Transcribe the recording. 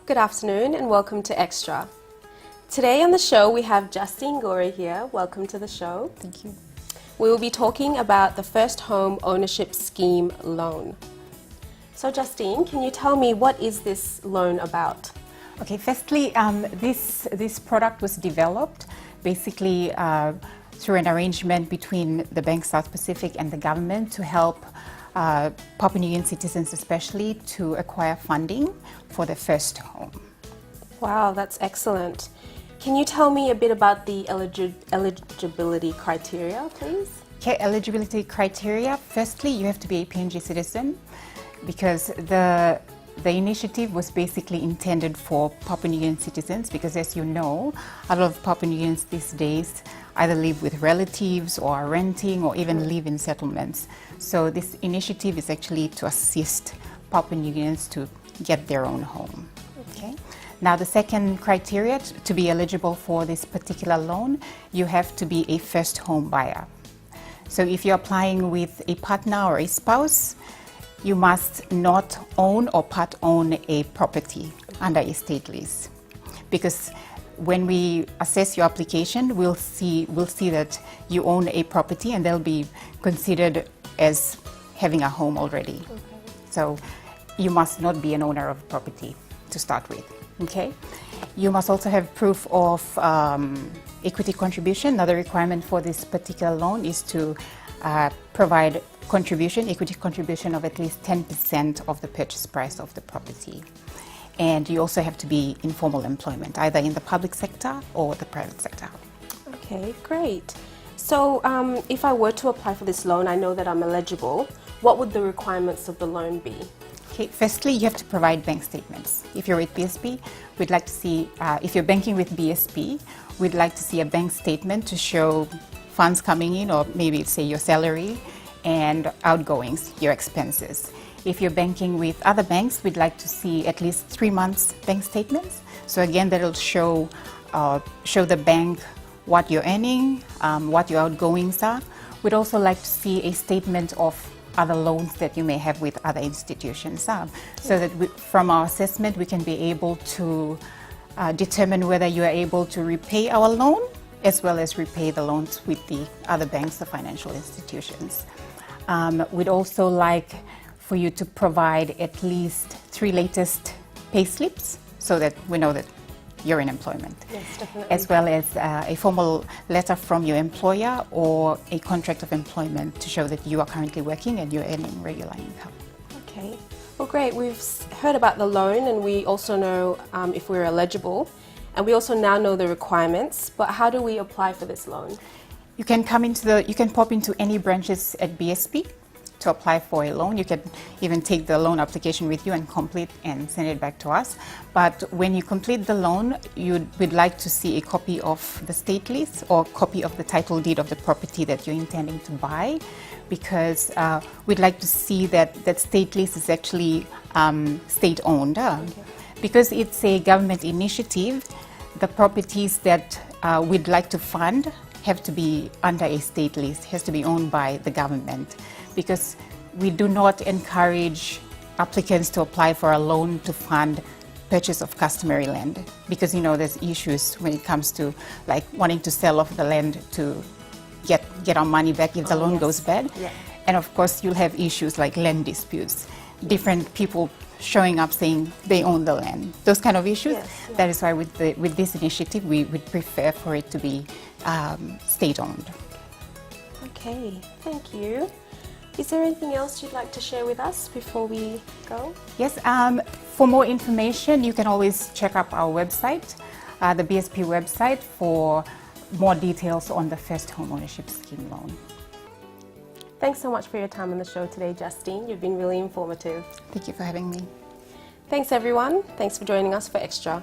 Good afternoon and welcome to Extra. Today on the show we have Justine Gorey here. Welcome to the show. Thank you. We will be talking about the First Home Ownership Scheme loan. So Justine, can you tell me what is this loan about? Okay, firstly, this product was developed basically through an arrangement between the Bank South Pacific and the government to help Papua New Guinean citizens especially to acquire funding for their first home. Wow, that's excellent. Can you tell me a bit about the eligibility criteria, please? Okay, eligibility criteria. Firstly, you have to be a PNG citizen because the initiative was basically intended for Papua New Guinean citizens because, as you know, a lot of Papua New Guineans these days either live with relatives or are renting or even live in settlements. So this initiative is actually to assist Papua New Guineans to get their own home. Okay. Now the second criteria to be eligible for this particular loan, you have to be a first home buyer. So if you're applying with a partner or a spouse, you must not own or part own a property under a state lease. Because when we assess your application, we'll see that you own a property and they'll be considered as having a home already. Okay. So you must not be an owner of property to start with. Okay. You must also have proof of equity contribution. Another requirement for this particular loan is to provide equity contribution of at least 10% of the purchase price of the property. And you also have to be in formal employment, either in the public sector or the private sector. Okay, great. So if I were to apply for this loan, I know that I'm eligible. What would the requirements of the loan be? Okay, firstly, you have to provide bank statements. If you're with BSP, we'd like to see, if you're banking with BSP, we'd like to see a bank statement to show funds coming in, or maybe say your salary and outgoings, your expenses. If you're banking with other banks, we'd like to see at least 3 months bank statements. So again, that'll show the bank what you're earning, what your outgoings are. We'd also like to see a statement of other loans that you may have with other institutions, so that from our assessment we can be able to determine whether you are able to repay our loan as well as repay the loans with the other banks, the financial institutions. We'd also like for you to provide at least 3 latest pay slips so that we know that you're in employment. Yes, definitely. As well as a formal letter from your employer or a contract of employment to show that you are currently working and you're earning regular income. Okay, well great. We've heard about the loan and we also know if we're eligible, and we also now know the requirements, but how do we apply for this loan? You can pop into any branches at BSP to apply for a loan. You can even take the loan application with you and complete and send it back to us. But when you complete the loan, we'd like to see a copy of the state lease or copy of the title deed of the property that you're intending to buy, because we'd like to see that state lease is actually state-owned. Okay. Because it's a government initiative, the properties that we'd like to fund have to be under a state lease, has to be owned by the government, because we do not encourage applicants to apply for a loan to fund purchase of customary land, because there's issues when it comes to like wanting to sell off the land to get our money back if the loan goes bad. Yeah. And of course you'll have issues like land disputes, different people showing up saying they own the land, those kind of issues. Yes, yeah. That is why with this initiative we would prefer for it to be state-owned. Okay, thank you. Is there anything else you'd like to share with us before we go? Yes, for more information you can always check up our website, the BSP website, for more details on the First Home Ownership Scheme loan. Thanks so much for your time on the show today, Justine. You've been really informative. Thank you for having me. Thanks everyone. Thanks for joining us for Extra.